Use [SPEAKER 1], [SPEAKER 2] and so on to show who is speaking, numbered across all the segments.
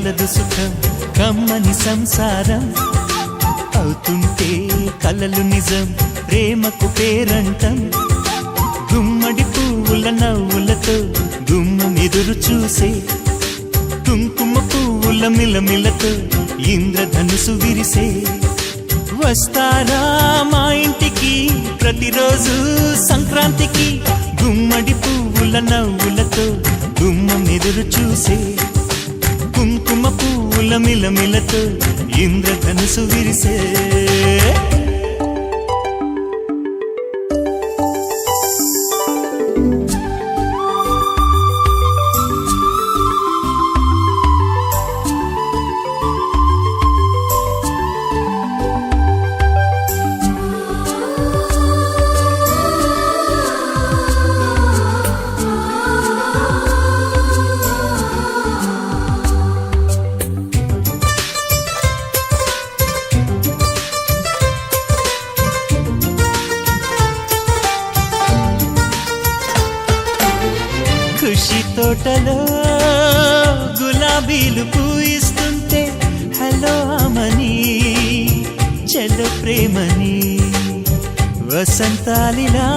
[SPEAKER 1] కలదు సుఖం కమ్మని సంసారం అవుతుంటే కలలు నిజం ప్రేమకు పేరంటం గుమ్మడి పువ్వుల నవ్వులతో గుమ్మం ఎదురు చూసే కుంకుమ పువ్వుల మిలమిలతో ఇంద్రధనుసు విరిసే వస్తారా మా ఇంటికి ప్రతిరోజు సంక్రాంతికి గుమ్మడి పువ్వుల నవ్వులతో గుమ్మం ఎదురు చూసే కుంకుమ పువ్వుల మిలమిలతో ఇంద్రధనుసు విరిసే ఖుషి తోటలో గులాబీలు పూయిస్తుంటే హలో అమని చెల్లో ప్రేమని వసంతాలిలా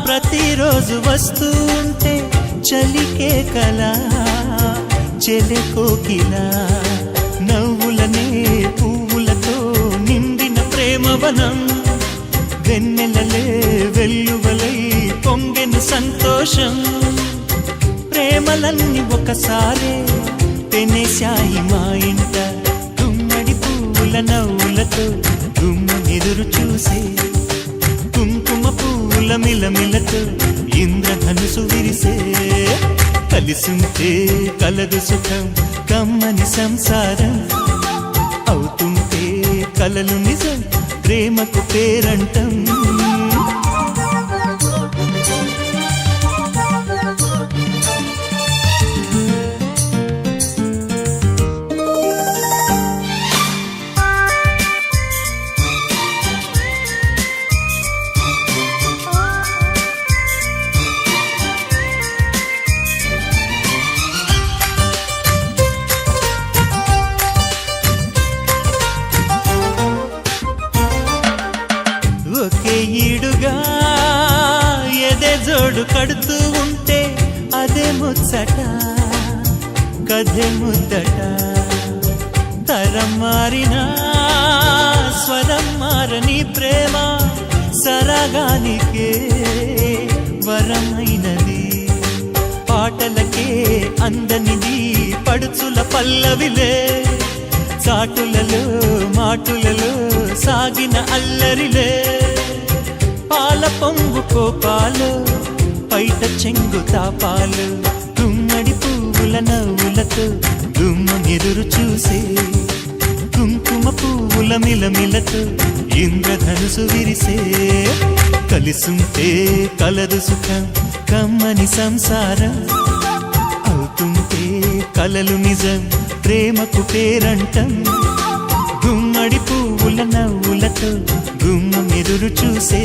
[SPEAKER 1] ప్రతిరోజు వస్తూ ఉంటే చలికే కలా చెలె కోకిలా నవ్వులనే పువ్వులతో నిండిన ప్రేమవనం వెన్నెలలే వెల్లువలై పొంగెను సంతోషం ప్రేమలన్నీ ఒకసారే పెనేశాయి మా ఇంట గుమ్మడి పువ్వుల నవ్వులతో గుమ్మం ఎదురు చూసే కుంకుమ పువ్వుల మిలమిలతో ఇంద్రధనుసు విరిసే కలిసుంటే కలదు సుఖం కమ్మని సంసారం అవుతుంటే కలలు నిజం ప్రేమకు పేరంటం ఒకే ఈడుగా ఎదే జోడు కడుతూ ఉంటే అదే ముచ్చట కథే ముద్దట తరం మారినా స్వరం మారని ప్రేమ సరగానికే వరమైనది పాటలకే అందనిది పడుచుల పల్లవిలే చాటులలో మాటులలో సాగిన అల్లరిలే పాల పొంగు కోపాలు పైట చెంగు తాపాలు గుమ్మడి పువ్వుల నవ్వులతో గుమ్మం ఎదురు చూసే కుంకుమ పువ్వుల మిలమిలతో ఇంద్రధనుసు విరిసే కలిసుంటే కలదు సుఖం కమ్మని సంసారం అవుతుంటే కలలు నిజం ప్రేమకు పేరంటం గుమ్మడి పువ్వుల నవ్వులతో గుమ్మం ఎదురు చూసే